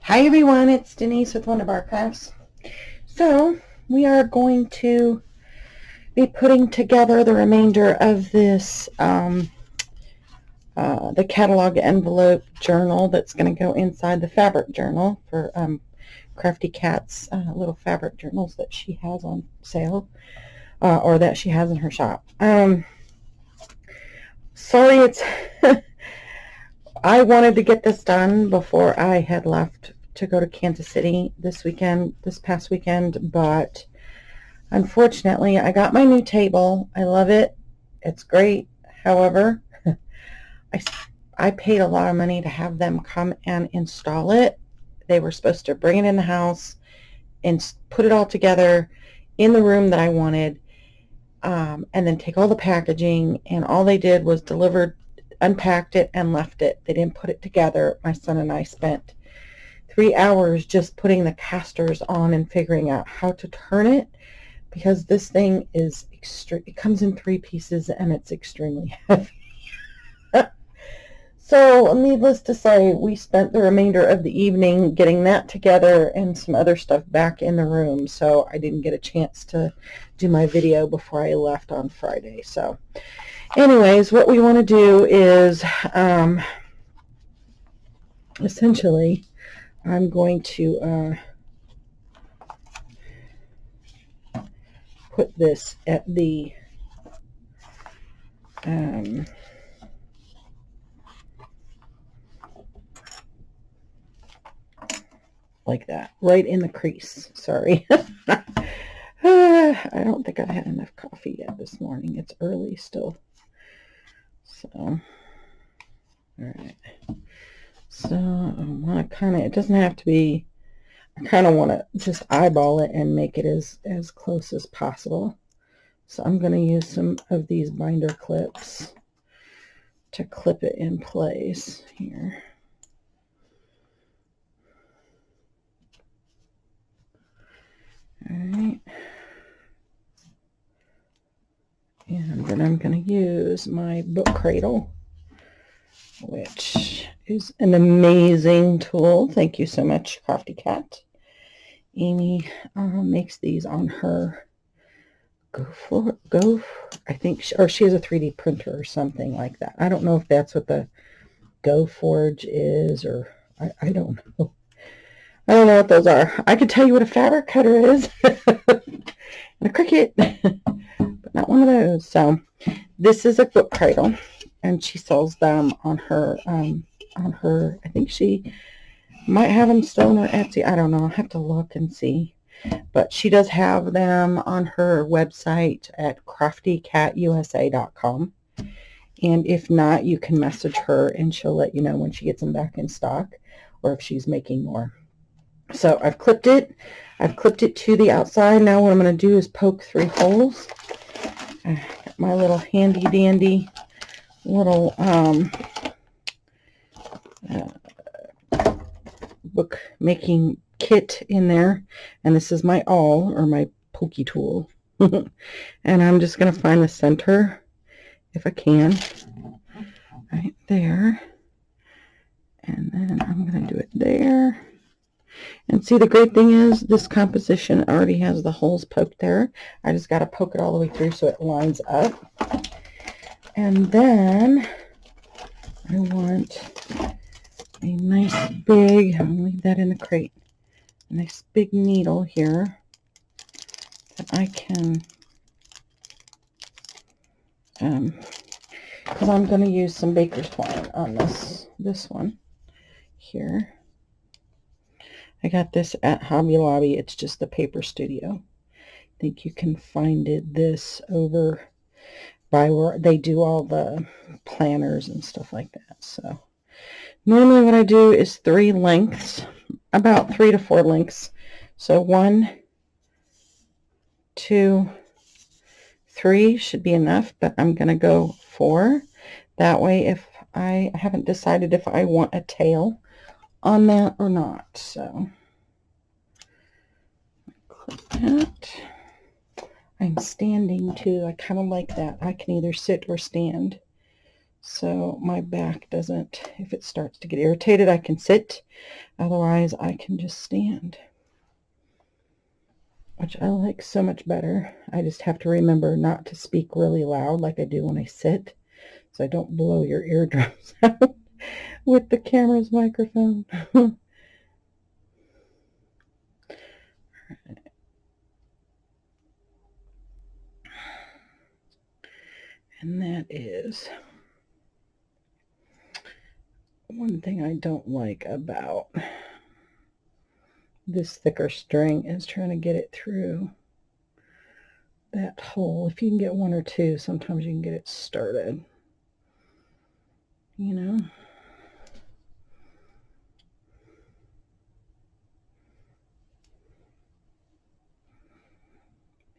Hi everyone, it's Denise with Wondubar Crafts. So we are going to be putting together the remainder of this, the catalog envelope journal that's going to go inside the fabric journal for Crafty Cat's little fabric journals that she has on sale, or that she has in her shop. Sorry, it's I wanted to get this done before I had left to go to Kansas City this past weekend, but unfortunately I got my new table. I love it. It's great. However, I paid a lot of money to have them come and install it. They were supposed to bring it in the house and put it all together in the room that I wanted, and then take all the packaging, and all they did was unpacked it and left it. They didn't put it together. My son and I spent 3 hours just putting the casters on and figuring out how to turn it, because this thing is it comes in 3 pieces and it's extremely heavy. So needless to say, we spent the remainder of the evening getting that together and some other stuff back in the room, so I didn't get a chance to do my video before I left on Friday. So anyways, what we want to do is essentially I'm going to put this at the like that, right in the crease. Sorry. I don't think I had enough coffee yet this morning. It's early still. So, all right. So I want to kind of, it doesn't have to be, I kind of want to just eyeball it and make it as close as possible. So I'm going to use some of these binder clips to clip it in place here. All right. And then I'm going to use my book cradle, which is an amazing tool. Thank you so much, Crafty Cat. Amy makes these on her I think, she has a 3D printer or something like that. I don't know if that's what the GoForge is, or I don't know. I don't know what those are. I could tell you what a fabric cutter is and a Cricut, but not one of those. So this is a book cradle, and she sells them on her, I think she might have them still on her Etsy. I don't know. I'll have to look and see. But she does have them on her website at craftycatusa.com. And if not, you can message her and she'll let you know when she gets them back in stock, or if she's making more. So I've clipped it. I've clipped it to the outside. Now what I'm going to do is poke 3 holes. Got my little handy dandy little book making kit in there, and this is my awl, or my pokey tool. And I'm just going to find the center if I can, right there, and then I'm going to do it there. And see, the great thing is this composition already has the holes poked there. I just got to poke it all the way through so it lines up. And then I want a nice big, I'm going to leave that in the crate, a nice big needle here that I can, because I'm going to use some baker's twine on this one here. I got this at Hobby Lobby. It's just the Paper Studio. I think you can find this over by where they do all the planners and stuff like that. So normally what I do is 3 lengths, about 3 to 4 lengths. So 1, 2, 3 should be enough, but I'm going to go 4. That way, if I haven't decided if I want a tail on that or not. So clip that. I'm standing too. I kind of like that. I can either sit or stand. so my back doesn't, if it starts to get irritated, I can sit. Otherwise, I can just stand, which I like so much better. I just have to remember not to speak really loud like I do when I sit, so I don't blow your eardrums out with the camera's microphone. And that is one thing I don't like about this thicker string, is trying to get it through that hole. If you can get one or two, sometimes you can get it started, you know.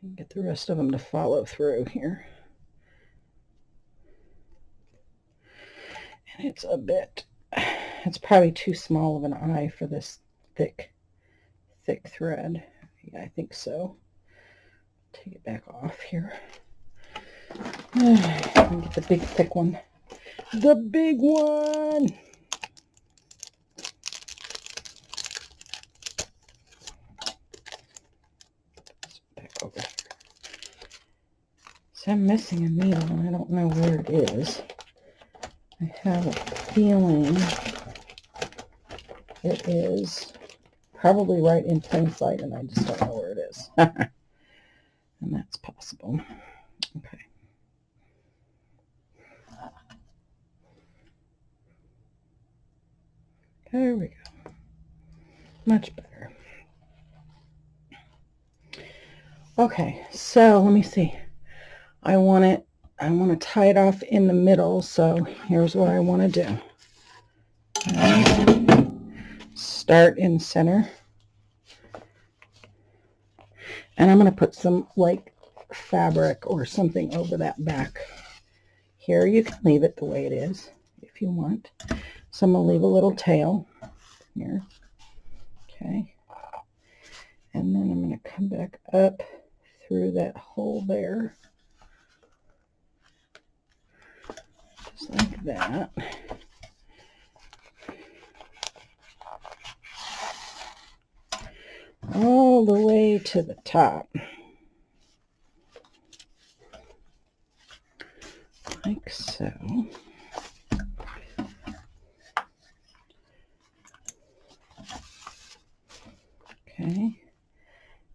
And get the rest of them to follow through here. And it's a bit, it's probably too small of an eye for this thick thread. Yeah, I think so. Take it back off here. And get the big thick one. The big one! Back over here. So I'm missing a needle and I don't know where it is. I have a feeling it is probably right in plain sight and I just don't know where it is. And that's possible. Okay. There we go. Much better. Okay, so let me see. I want to tie it off in the middle, so here's what I want to do. Start in the center. And I'm going to put some like fabric or something over that back here. You can leave it the way it is if you want. So I'm going to leave a little tail here. Okay. And then I'm going to come back up through that hole there. Just like that. All the way to the top. Like so. Okay.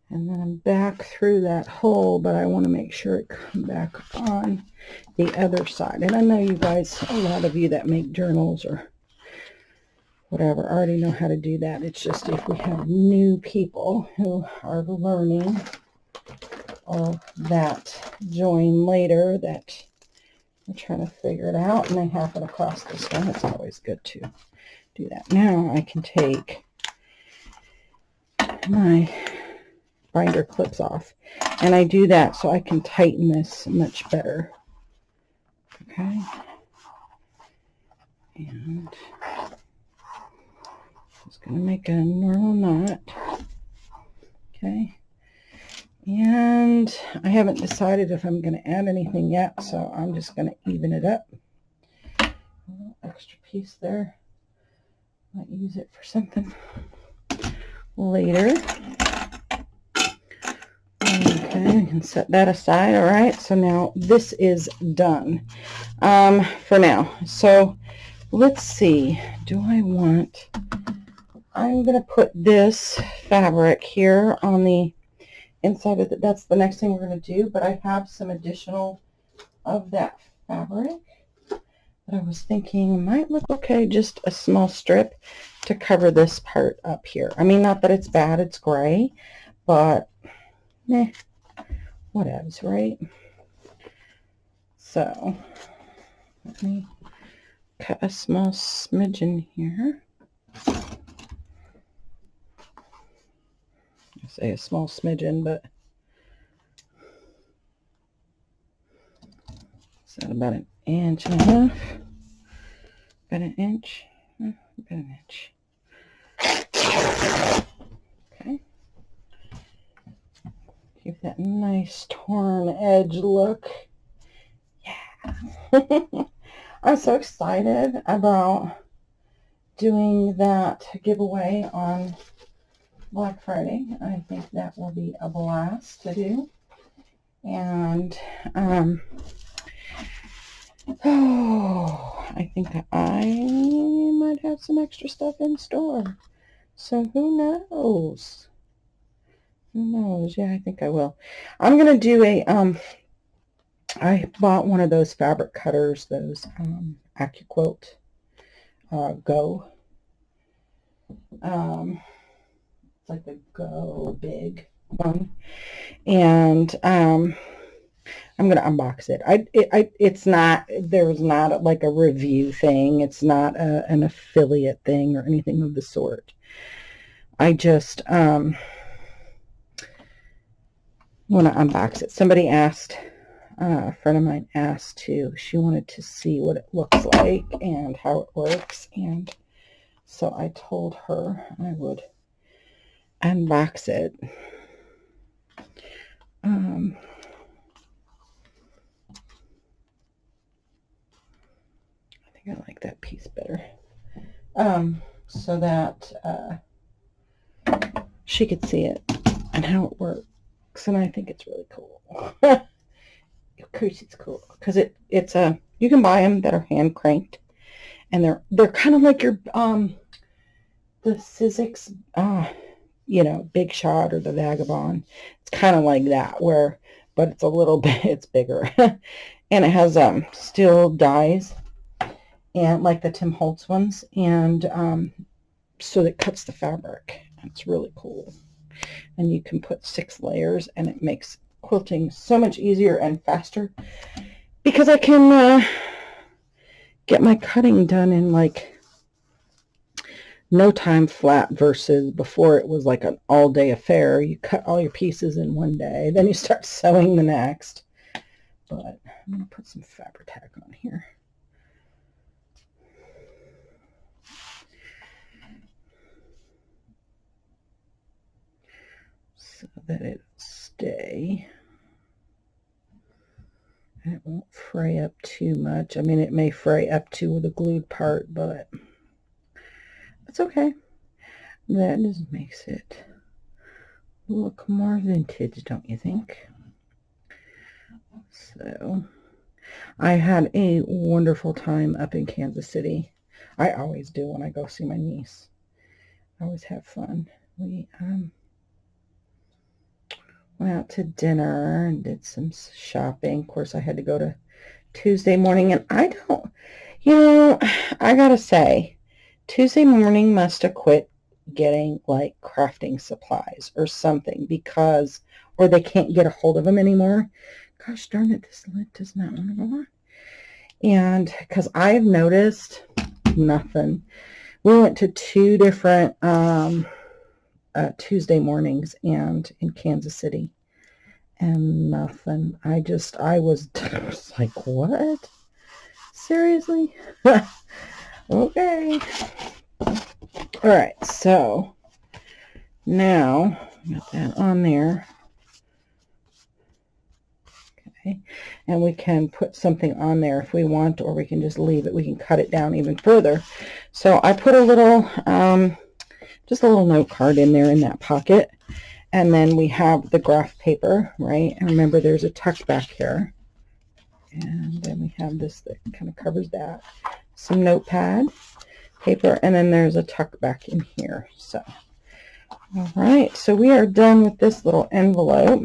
And then I'm back through that hole, but I want to make sure it comes back on the other side. And I know you guys, a lot of you that make journals or whatever, already know how to do that. It's just if we have new people who are learning or that join later that are trying to figure it out and they happen across this one, it's always good to do that. Now I can take my binder clips off, and I do that so I can tighten this much better. Okay, and just going to make a normal knot. Okay, and I haven't decided if I'm going to add anything yet, so I'm just going to even it up. A little extra piece there, might use it for something later. Okay, we can set that aside. All right, so now this is done for now. So let's see, I'm going to put this fabric here on the inside of that's the next thing we're going to do, but I have some additional of that fabric that I was thinking might look okay, just a small strip to cover this part up here. I mean, not that it's bad, it's gray, but whatevs, right? So let me cut a small smidgen here. I say a small smidgen, but is that about an inch and a half? About an inch? About an inch. Okay. Give that nice torn edge look. Yeah. I'm so excited about doing that giveaway on Black Friday. I think that will be a blast to do. And I think I might have some extra stuff in store. So who knows? Who knows? Yeah, I think I will. I'm gonna do I bought one of those fabric cutters, those AccuQuilt Go. It's like the Go Big one, and I'm gonna unbox it. It's not, there's not like a review thing. It's not an affiliate thing or anything of the sort. I just want to unbox it. Somebody asked, a friend of mine asked she wanted to see what it looks like and how it works, and so I told her I would unbox it. I think I like that piece better. So that she could see it and how it works, and I think it's really cool. Of course it's cool because it's you can buy them that are hand cranked, and they're kind of like your the Sizzix Big Shot or the Vagabond. It's kind of like that, but it's a little bit, it's bigger. And it has steel dies, and like the Tim Holtz ones, and so it cuts the fabric. It's really cool. And you can put 6 layers, and it makes quilting so much easier and faster because I can get my cutting done in like no time flat, versus before it was like an all-day affair. You cut all your pieces in one day, then you start sewing the next. But I'm going to put some Fabri-Tac on here. So that it'll stay. And it won't fray up too much. I mean, it may fray up to the glued part, but it's okay. That just makes it look more vintage, don't you think? So, I had a wonderful time up in Kansas City. I always do when I go see my niece. I always have fun. We went out to dinner and did some shopping. Of course, I had to go to Tuesday morning, and I gotta say, Tuesday morning must have quit getting like crafting supplies or something, or they can't get a hold of them anymore. Gosh darn it, this lid does not want to go on. And because I've noticed nothing. We went to 2 different Tuesday mornings and in Kansas City, and nothing. I was like, what? Seriously? Okay. All right, so now got that on there. Okay, and we can put something on there if we want, or we can just leave it. We can cut it down even further. So I put a little, just a little note card in there in that pocket. And then we have the graph paper, right? And remember, there's a tuck back here. And then we have this that kind of covers that. Some notepad paper, and then there's a tuck back in here. So, all right. So we are done with this little envelope.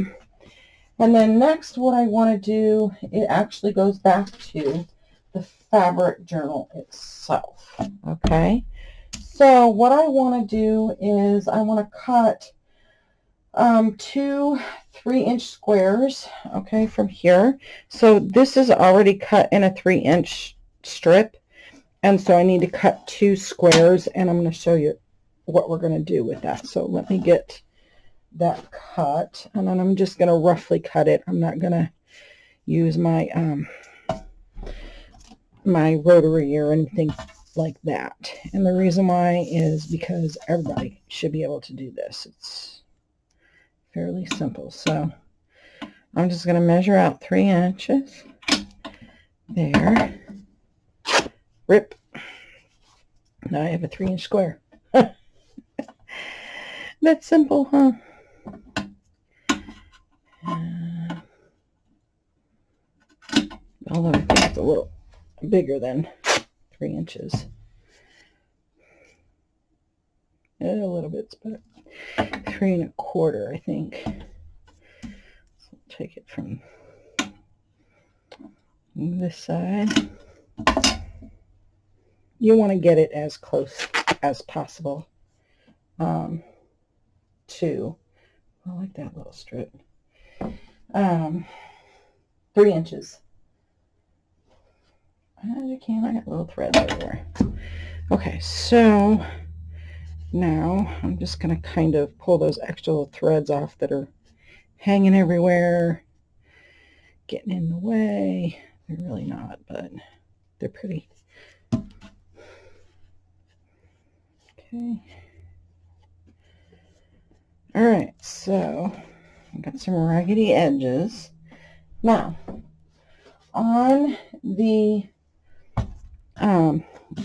And then next, what I want to do, it actually goes back to the fabric journal itself. Okay. So what I want to do is I want to cut 2 3-inch squares, okay, from here. So this is already cut in a 3-inch strip, and so I need to cut 2 squares, and I'm going to show you what we're going to do with that. So let me get that cut, and then I'm just going to roughly cut it. I'm not going to use my my rotary or anything like that. And the reason why is because everybody should be able to do this. It's fairly simple. So I'm just going to measure out 3 inches there. Rip. Now I have a 3-inch square. That's simple, huh? Although I think it's a little bigger than 3 inches. A little bit, but 3 1/4, I think. So take it from this side. You want to get it as close as possible to, I like that little strip, 3 inches. As you can, I got little threads everywhere. Okay, so now I'm just going to kind of pull those extra little threads off that are hanging everywhere, getting in the way. They're really not, but they're pretty. Okay. All right, so I've got some raggedy edges. Now, on the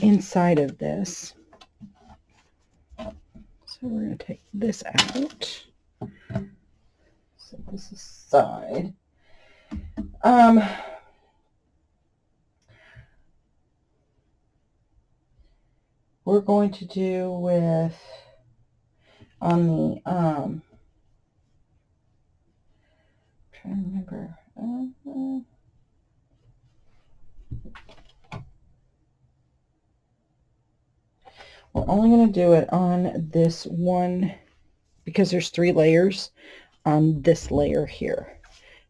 inside of this, so we're going to take this out. So this is side. We're going to do with on the trying to remember. We're only going to do it on this one because there's 3 layers on this layer here.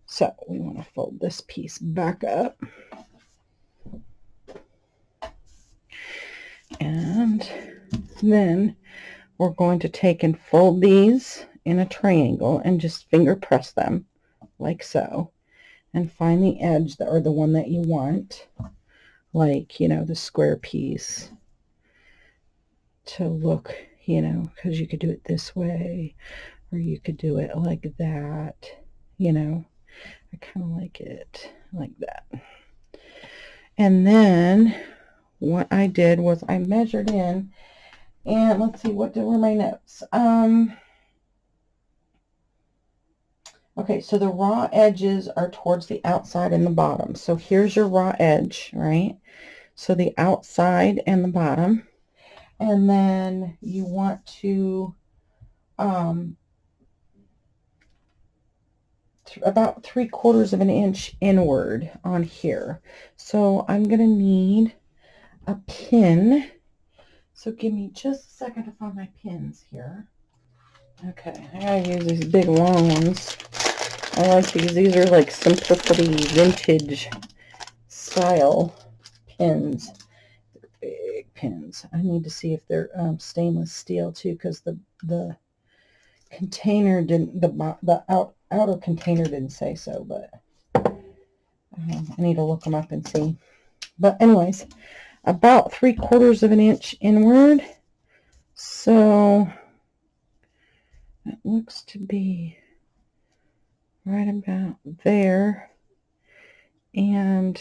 So we want to fold this piece back up. And then we're going to take and fold these in a triangle and just finger press them like so. And find the edge or the one that you want, like, you know, the square piece to look, you know, because you could do it this way or you could do it like that, you know. I kind of like it like that. And then what I did was I measured in, and let's see, what were my notes? Okay, so the raw edges are towards the outside and the bottom. So here's your raw edge, right? So the outside and the bottom. And then you want to about 3/4 of an inch inward on here. So I'm going to need a pin. So give me just a second to find my pins here. Okay, I gotta use these big long ones. I like these. These are like Simplicity vintage style pins. They're big pins. I need to see if they're stainless steel too, because the container didn't, the outer container didn't say so, but I need to look them up and see. But anyways, about 3/4 of an inch inward. So that looks to be right about there and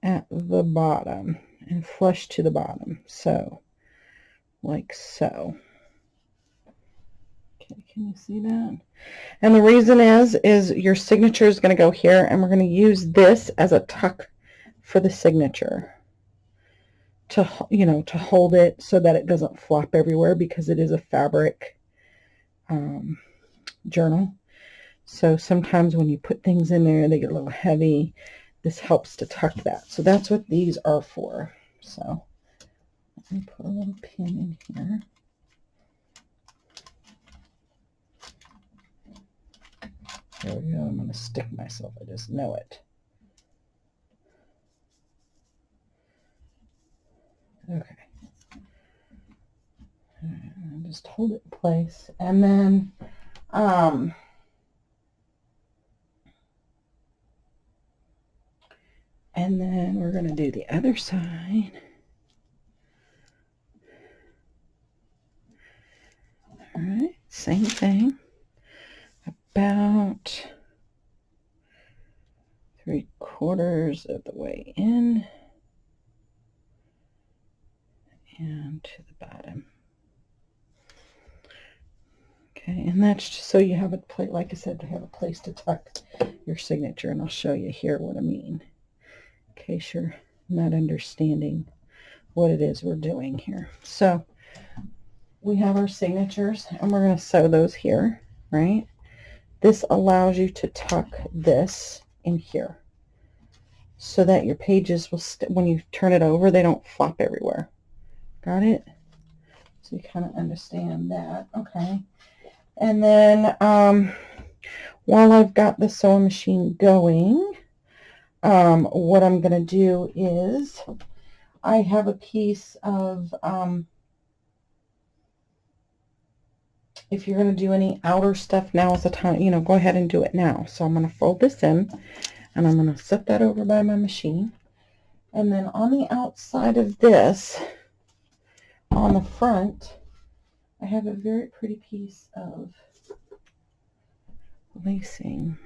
at the bottom and flush to the bottom. So like so. Okay, can you see that? And the reason is your signature is going to go here, and we're going to use this as a tuck for the signature to, you know, to hold it so that it doesn't flop everywhere, because it is a fabric journal. So sometimes when you put things in there, they get a little heavy. This helps to tuck that. So that's what these are for. So let me put a little pin in here. There we go. I'm going to stick myself. I just know it. Okay. And just hold it in place. And then we're going to do the other side. All right, same thing. About 3/4 of the way in. and to the bottom. Okay, and that's just so you have a place, like I said, to have a place to tuck your signature, and I'll show you here what I mean, in case you're not understanding what it is we're doing here. So we have our signatures, and we're going to sew those here, right? This allows you to tuck this in here so that your pages will, when you turn it over, they don't flop everywhere. Got it? So you kind of understand that. Okay. And then while I've got the sewing machine going, what I'm going to do is I have a piece of, if you're going to do any outer stuff, now is the time, you know, go ahead and do it now. So I'm going to fold this in, and I'm going to set that over by my machine. And then on the outside of this, on the front, I have a very pretty piece of lacing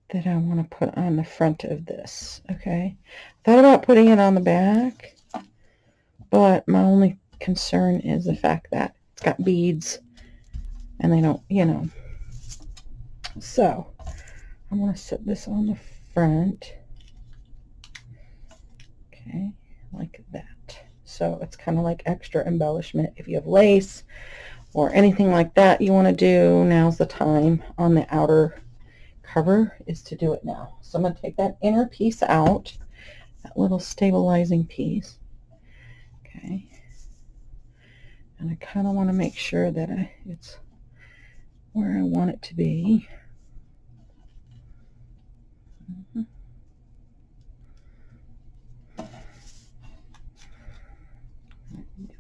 that I want to put on the front of this. Okay, thought about putting it on the back, but my only concern is the fact that it's got beads and they don't, you know. So I'm going to set this on the front. Okay, like that. So it's kind of like extra embellishment. If you have lace or anything like that you want to do, now's the time on the outer cover is to do it now. So I'm going to take that inner piece out, that little stabilizing piece. Okay. And I kind of want to make sure that it's where I want it to be.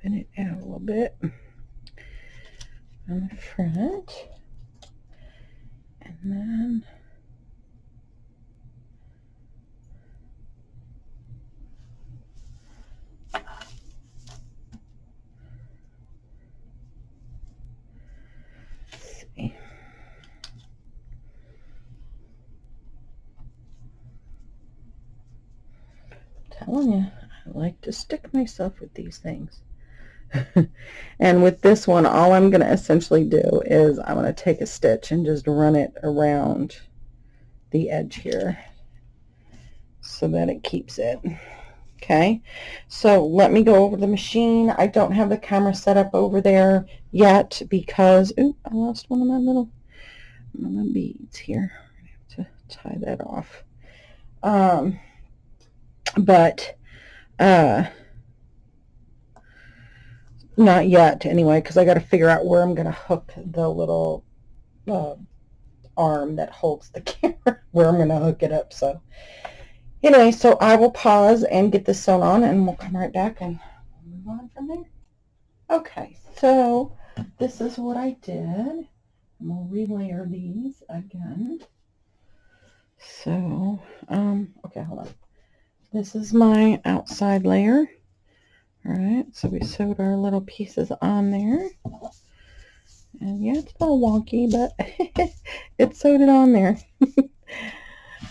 Even it out a little bit on the front. And then telling you, I like to stick myself with these things. And with this one, all I'm going to essentially do is I'm going to take a stitch and just run it around the edge here so that it keeps it. Okay, so let me go over the machine. I don't have the camera set up over there yet because, ooh, I lost one of my beads here. I have to tie that off. Not yet anyway, because I got to figure out where I'm going to hook the little arm that holds the camera, where I'm going to hook it up. So anyway, so I will pause and get this sewn on, and we'll come right back and move on from there. Okay, so this is what I did. And we'll relayer these again. So, okay, hold on. This is my outside layer. All right, so we sewed our little pieces on there. And yeah, it's a little wonky, but it sewed it on there. A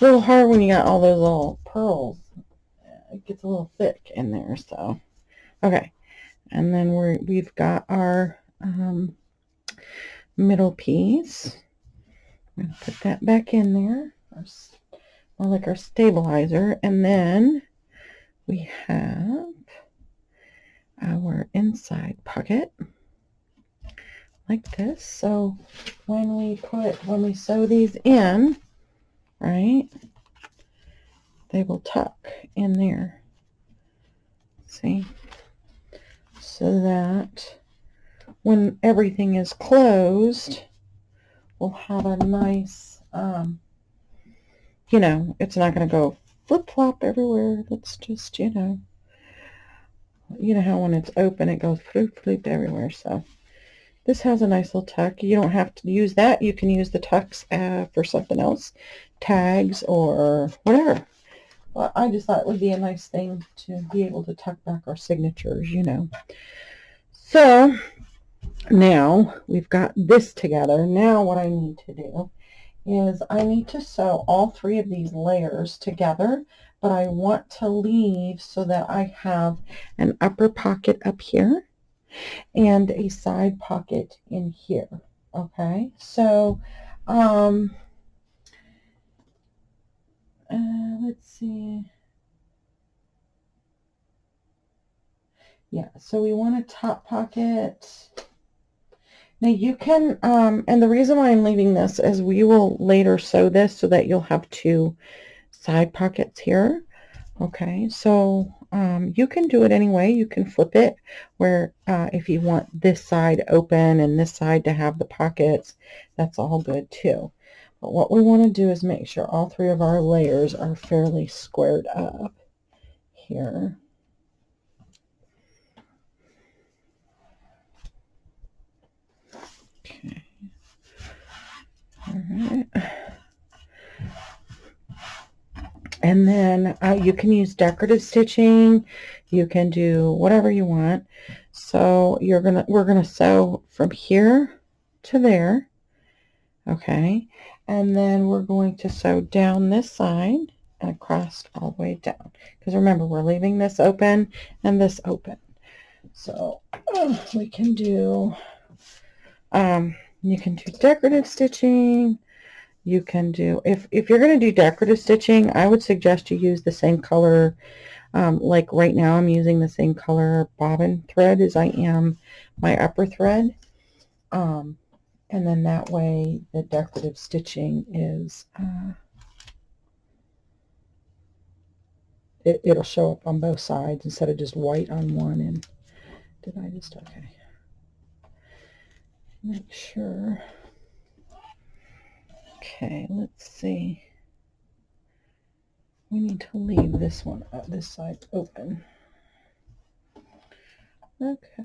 little hard when you got all those little pearls. It gets a little thick in there, so. Okay, and then we've got our middle piece. I'm going to put that back in there, more like our stabilizer, and then we have our inside pocket like this. So when we sew these in, right, they will tuck in there, see, so that when everything is closed, we'll have a nice, you know, it's not going to go flip-flop everywhere. It's just, you know how when it's open, it goes floop everywhere. So this has a nice little tuck. You don't have to use that. You can use the tucks for something else, tags or whatever. Well, I just thought it would be a nice thing to be able to tuck back our signatures, you know. So now we've got this together. Now what I need to do is I need to sew all three of these layers together, but I want to leave so that I have an upper pocket up here and a side pocket in here. Okay, so let's see. Yeah, so we want a top pocket. Now you can, and the reason why I'm leaving this is we will later sew this so that you'll have two side pockets here. Okay, so you can do it anyway. You can flip it where if you want this side open and this side to have the pockets, that's all good too. But what we want to do is make sure all three of our layers are fairly squared up here. Okay. All right. And then you can use decorative stitching. You can do whatever you want. So we're gonna sew from here to there. Okay. And then we're going to sew down this side and across all the way down. Because remember, we're leaving this open and this open. So we can do, you can do decorative stitching. You can do, if you're going to do decorative stitching, I would suggest you use the same color. Like right now I'm using the same color bobbin thread as I am my upper thread. And then that way the decorative stitching is, it'll show up on both sides instead of just white on one. And did I just, okay. Make sure. Okay, let's see. We need to leave this one, this side open. Okay.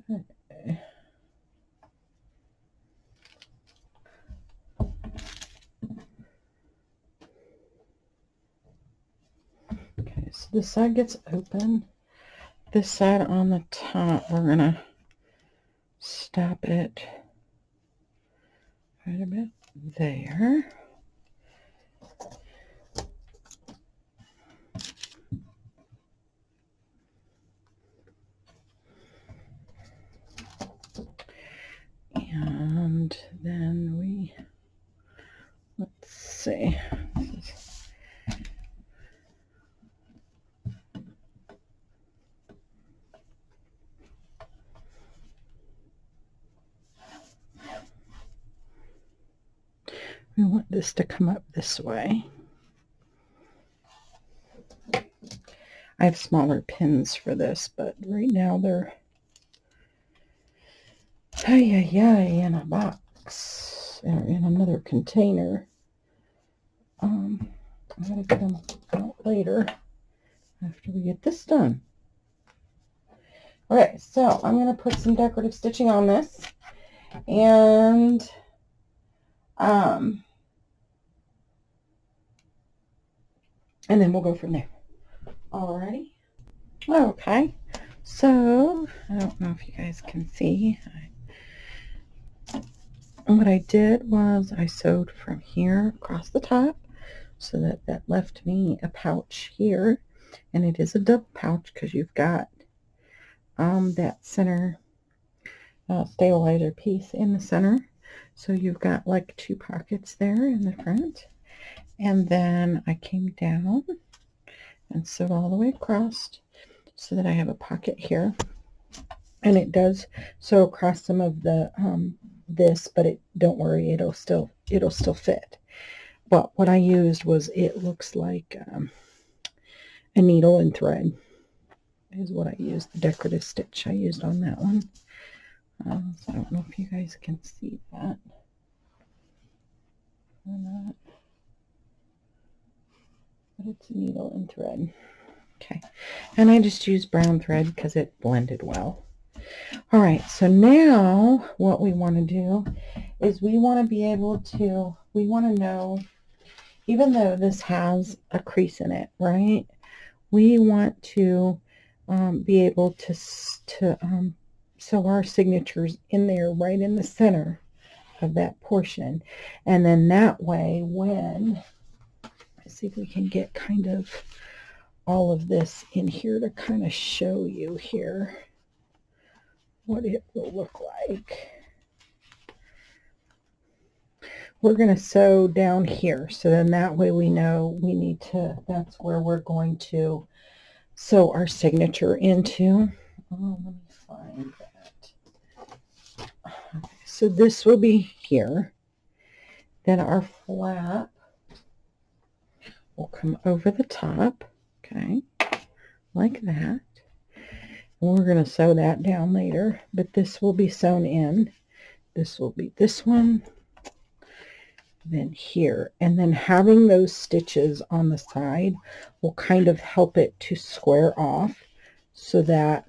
Okay, so this side gets open. This side on the top, we're gonna stop it right about there. And then let's see. We want this to come up this way. I have smaller pins for this, but right now they're in a box or in another container. I'm gonna get them out later after we get this done. Okay, so I'm gonna put some decorative stitching on this, and then we'll go from there. Alrighty. Okay, so I don't know if you guys can see. What I did was I sewed from here across the top so that left me a pouch here, and it is a double pouch because you've got that center stabilizer piece in the center, so you've got like two pockets there in the front. And then I came down and sewed all the way across so that I have a pocket here, and it does sew across some of the this, but don't worry, it'll still fit. But what I used was, it looks like a needle and thread is what I used. The decorative stitch I used on that one. So I don't know if you guys can see that or not, but it's a needle and thread. Okay, and I just used brown thread because it blended well. All right, so now what we want to do is we want to know, even though this has a crease in it, right? We want to be able to sew our signatures in there, right in the center of that portion. And then that way, let's see if we can get kind of all of this in here to kind of show you here what it will look like. We're going to sew down here, so then that way we know we need to, that's where we're going to sew our signature into. Oh, let me find that. Okay, so this will be here. Then our flap will come over the top, okay, like that. And we're going to sew that down later, but this will be sewn in. This will be this one, then here, and then having those stitches on the side will kind of help it to square off, so that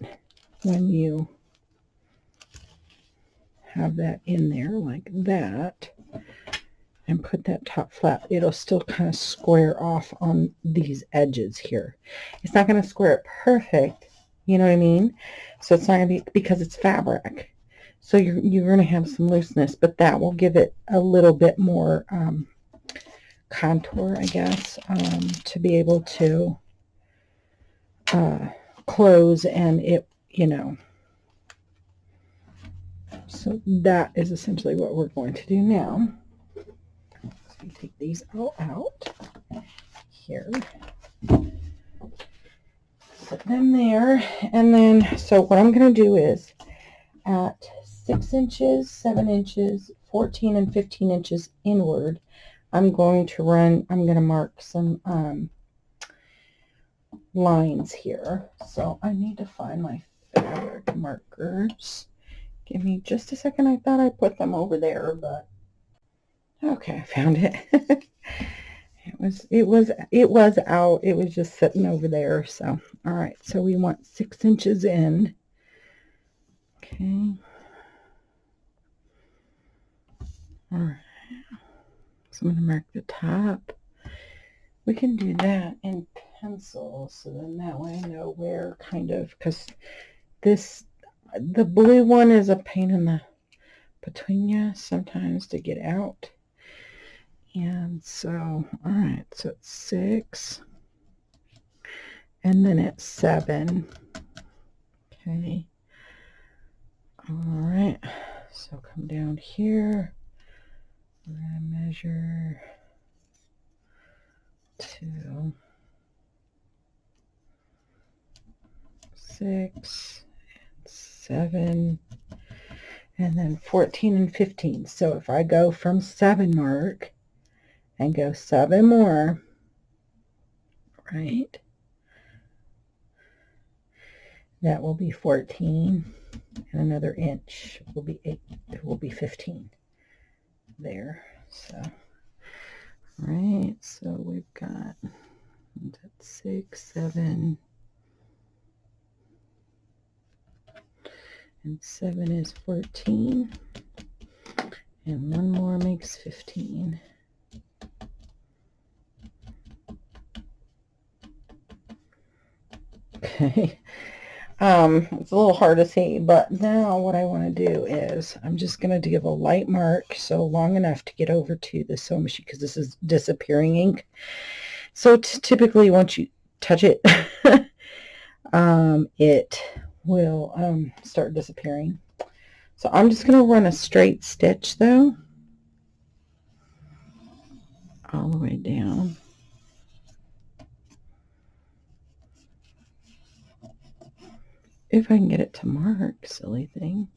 when you have that in there like that and put that top flap, it'll still kind of square off on these edges here. It's not going to square it perfect, you know what I mean? So it's not going to be, because it's fabric, so you're going to have some looseness, but that will give it a little bit more contour, I guess, to be able to close, and it, you know. So that is essentially what we're going to do now. So we take these all out here, put them there, and then, so what I'm going to do is at 6 inches, 7 inches, 14 and 15 inches inward, I'm going to mark some lines here. So I need to find my fabric markers. Give me just a second. I thought I put them over there, but okay, I found it. It was out. It was just sitting over there. So, all right. So we want 6 inches in. Okay. All right. So I'm going to mark the top. We can do that in pencil, so then that way I know where, kind of, because the blue one is a pain in the petunia sometimes to get out. And so, all right, so it's 6, and then it's 7. Okay. All right, so come down here. We're going to measure 2, 6, 7, and then 14 and 15. So if I go from 7 mark and go 7 more, right, that will be 14, and another inch will be 8, it will be 15 there. So, right, so we've got 6, 7, and 7 is 14, and one more makes 15. Okay. It's a little hard to see, but now what I want to do is I'm just going to give a light mark, so long enough to get over to the sewing machine, because this is disappearing ink. So typically once you touch it, it will start disappearing. So I'm just going to run a straight stitch though, all the way down. If I can get it to mark, silly thing.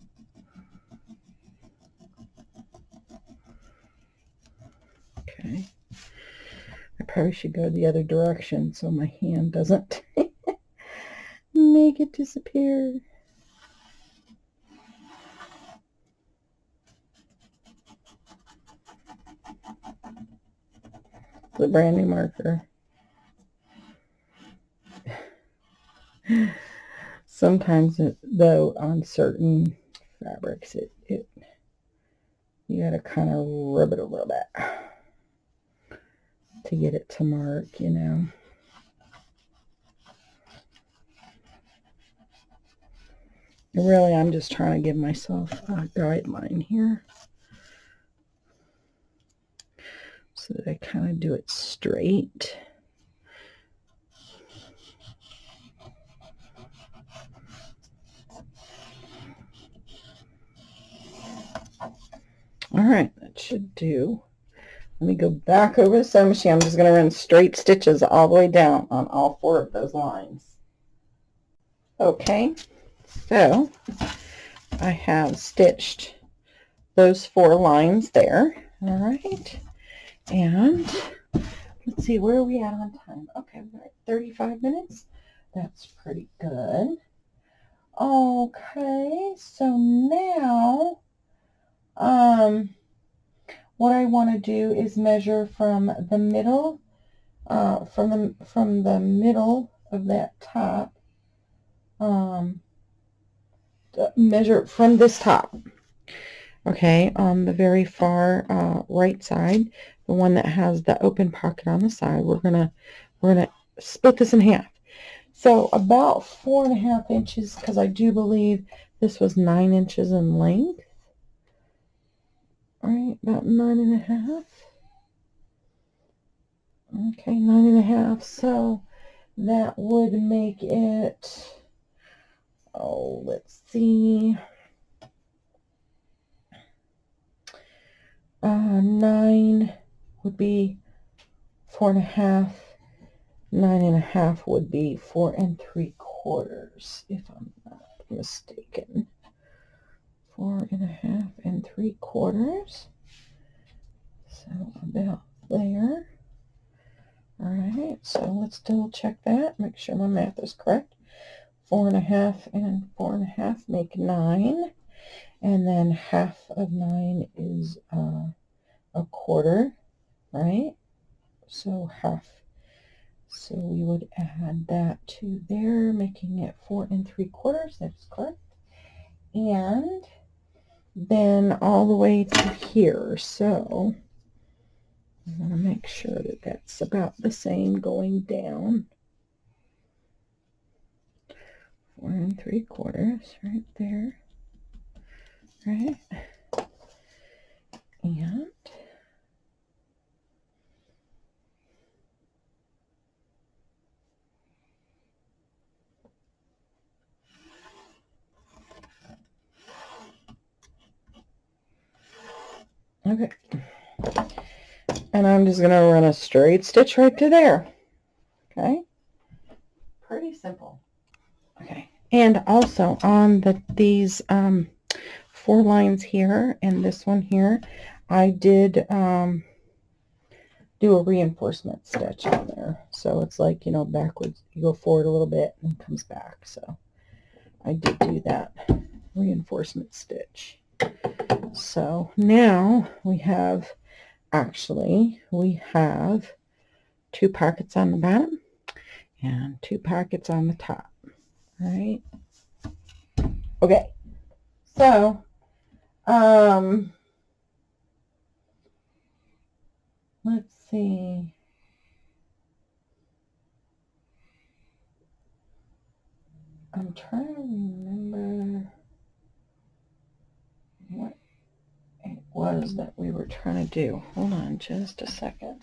Okay. I probably should go the other direction so my hand doesn't make it disappear. The brand new marker. Sometimes, though, on certain fabrics, you gotta kind of rub it a little bit to get it to mark, you know. Really, I'm just trying to give myself a guideline here so that I kind of do it straight. right, that should do. Let me go back over the sewing machine. I'm just going to run straight stitches all the way down on all 4 of those lines. Okay, so I have stitched those 4 lines there. All right, and let's see, where are we at on time? Okay, we're at 35 minutes. That's pretty good. Okay, so now what I want to do is measure from the middle from the middle of that top, measure from this top, okay, on the very far right side, the one that has the open pocket on the side. We're gonna split this in half. So about 4.5 inches, because I do believe this was 9 inches in length. All right, about 9.5. Okay, 9.5. So that would make it, oh, let's see, 9 would be 4.5. 9.5 would be 4 3/4, if I'm not mistaken. 4 3/4. So about there. All right, so let's double check that, make sure my math is correct. 4.5 and 4.5 make 9, and then half of 9 is 1/4, right? So half. So we would add that to there, making it 4 3/4. That's correct. And then all the way to here. So I want to make sure that that's about the same going down. 4 3/4 right there. Right. And okay. And I'm just going to run a straight stitch right to there. Okay. Pretty simple. Okay. And also on these 4 lines here and this one here, I did do a reinforcement stitch on there. So it's like, you know, backwards, you go forward a little bit and comes back. So I did do that reinforcement stitch. So now we have 2 pockets on the bottom and 2 pockets on the top. All right. Okay. So, let's see. I'm trying to remember what it was that we were trying to do. Hold on just a second. I'm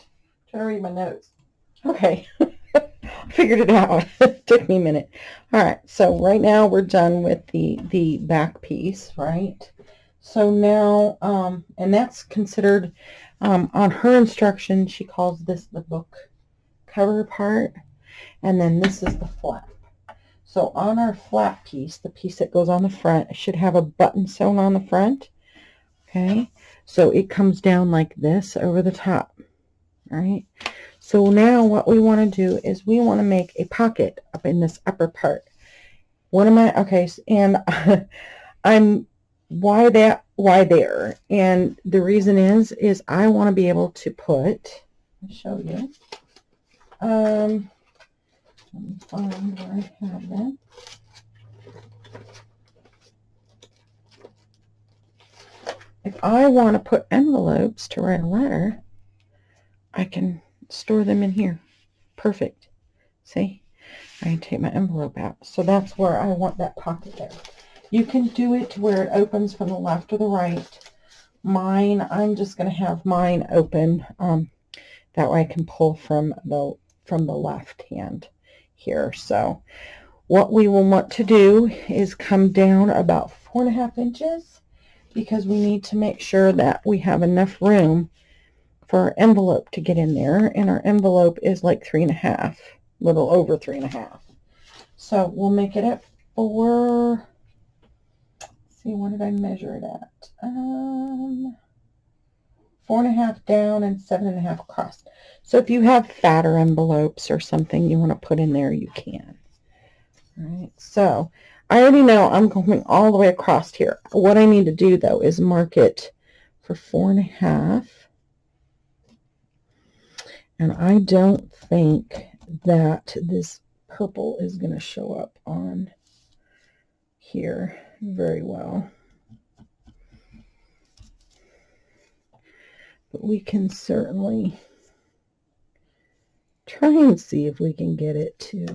trying to read my notes. Okay. I figured it out. It took me a minute. All right. So right now we're done with the back piece, right? So now, and that's considered, on her instruction, she calls this the book cover part, and then this is the flap. So on our flap piece, the piece that goes on the front, it should have a button sewn on the front. Okay, so it comes down like this over the top. All right. So now what we want to do is we want to make a pocket up in this upper part. Okay, and why there? And the reason is I want to be able to put, I'll show you. Let me find where I have that. If I want to put envelopes to write a letter, I can store them in here. Perfect. See? I can take my envelope out. So that's where I want that pocket there. You can do it to where it opens from the left or the right. Mine, I'm just going to have mine open. That way I can pull from the left hand here. So what we will want to do is come down about 4.5 inches because we need to make sure that we have enough room for our envelope to get in there. And our envelope is like 3.5, a little over 3.5. So we'll make it at 4. Let's see, what did I measure it at? 4.5 down and 7.5 across. So if you have fatter envelopes or something you want to put in there, you can. All right, so I already know I'm going all the way across here. What I need to do though is mark it for 4.5. And I don't think that this purple is going to show up on here very well. But we can certainly try and see if we can get it to,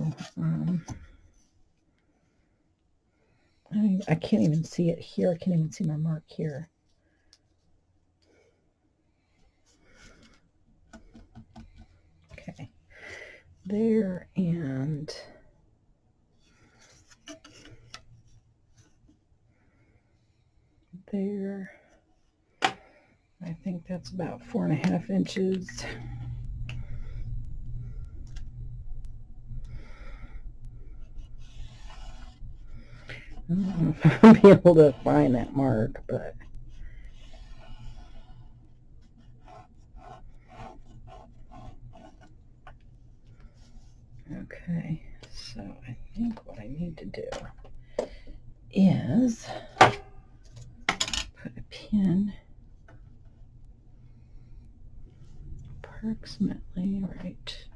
I can't even see it here. I can't even see my mark here. Okay, there and there. I think that's about 4.5 inches. I don't know if I'll be able to find that mark, but okay, so I think what I need to do is put a pin approximately right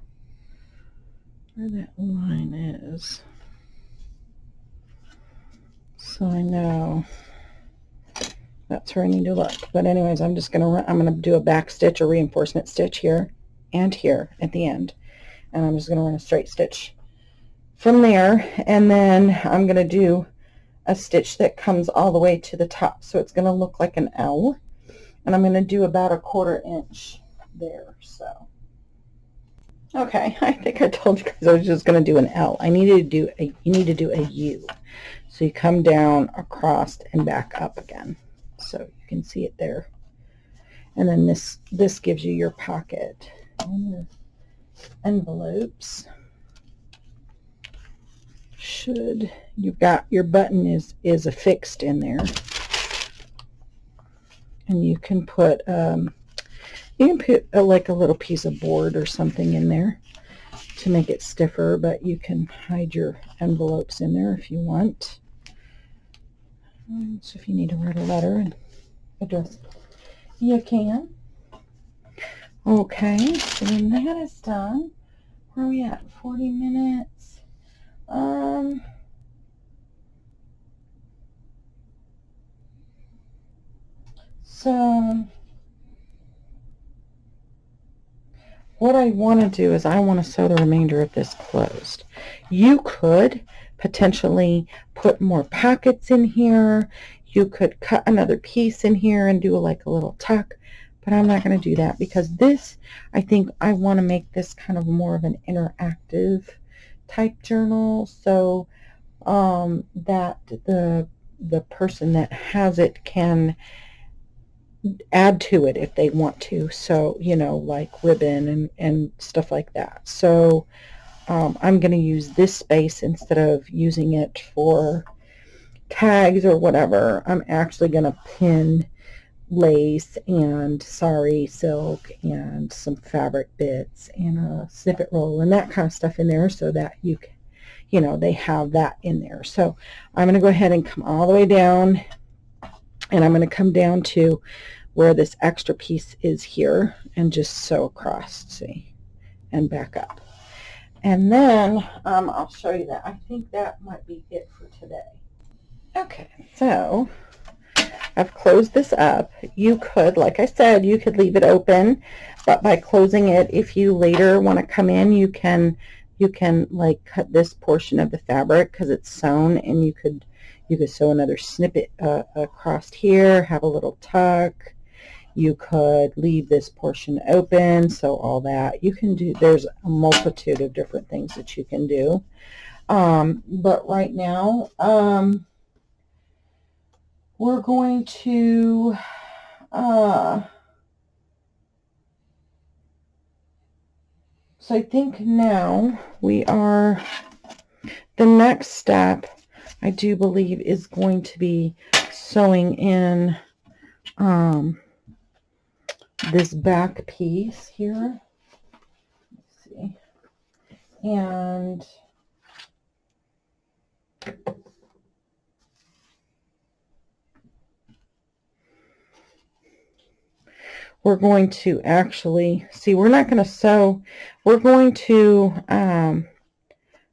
where that line is, so I know that's where I need to look. But anyways, I'm gonna do a back stitch, a reinforcement stitch here and here at the end, and I'm just gonna run a straight stitch from there, and then I'm gonna do a stitch that comes all the way to the top, so it's gonna look like an L, and I'm gonna do about 1/4 inch there. So okay, I think I told you guys I was just going to do an L. You need to do a U. So you come down across and back up again. So you can see it there. And then this gives you your pocket and your envelopes. You've got your button is affixed in there. And you can put like a little piece of board or something in there to make it stiffer, but you can hide your envelopes in there if you want. So if you need to write a letter and address, you can. Okay, so when that is done, where are we at? 40 minutes. So what I want to do is I want to sew the remainder of this closed. You could potentially put more pockets in here. You could cut another piece in here and do like a little tuck, but I'm not going to do that because this, I think I want to make this kind of more of an interactive type journal, so that the person that has it can add to it if they want to, so like ribbon and stuff like that. So I'm going to use this space instead of using it for tags or whatever. I'm actually going to pin lace and sari silk and some fabric bits and a snippet roll and that kind of stuff in there, so that you can, they have that in there. So I'm going to go ahead and come all the way down, and I'm going to come down to where this extra piece is here and just sew across, see, and back up. And then I'll show you that. I think that might be it for today. Okay, so I've closed this up. You could, like I said, you could leave it open, but by closing it, if you later want to come in, you can like cut this portion of the fabric because it's sewn, and you could sew another snippet across here, have a little tuck. You could leave this portion open, so all that you can do. There's a multitude of different things that you can do. But right now, we're going to so I think now we are, the next step I do believe is going to be sewing in this back piece here. Let's see. And we're going to actually, see, we're not going to sew, we're going to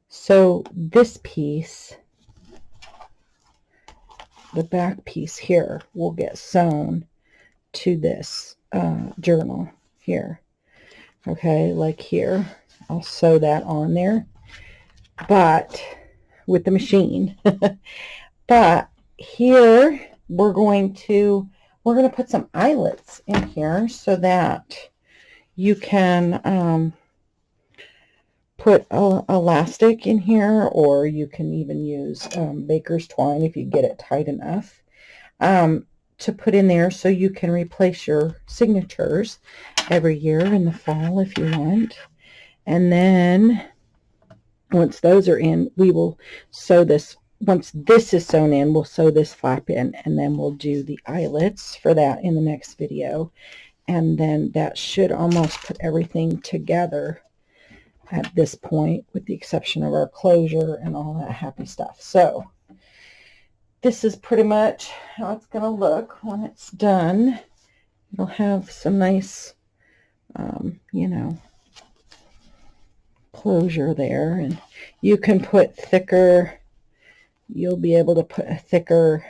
sew this piece, the back piece here will get sewn to this journal here. Okay, like here. I'll sew that on there, but with the machine. But here we're going to put some eyelets in here so that you can put elastic in here, or you can even use baker's twine if you get it tight enough to put in there, so you can replace your signatures every year in the fall if you want. And then once those are in, we will sew this. Once this is sewn in, we'll sew this flap in, and then we'll do the eyelets for that in the next video. And then that should almost put everything together at this point, with the exception of our closure and all that happy stuff. So this is pretty much how it's going to look when it's done. It'll have some nice, you know, closure there, and you can put thicker, you'll be able to put a thicker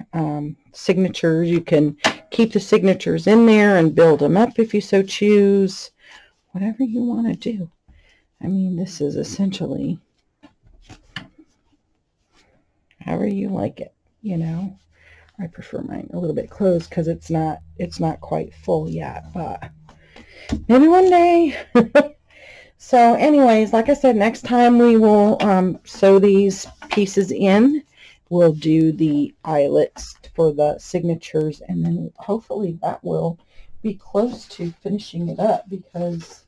signatures. You can keep the signatures in there and build them up if you so choose, whatever you want to do. I mean, this is essentially however you like it, you know. I prefer mine a little bit closed because it's not quite full yet, but maybe one day. So anyways, like I said, next time we will sew these pieces in. We'll do the eyelets for the signatures, and then hopefully that will be close to finishing it up, because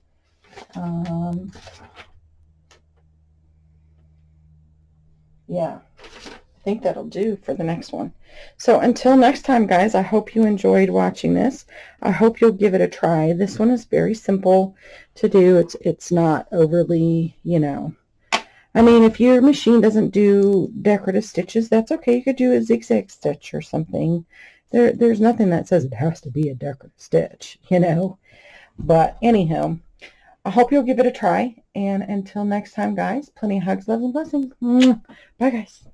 yeah, I think that'll do for the next one. So until next time, guys, I hope you enjoyed watching this. I hope you'll give it a try. This one is very simple to do. It's not overly, you know, I mean, if your machine doesn't do decorative stitches, that's okay. You could do a zigzag stitch or something. There's nothing that says it has to be a decorative stitch, you know. But anyhow, I hope you'll give it a try. And until next time, guys, plenty of hugs, loves, and blessings. Bye, guys.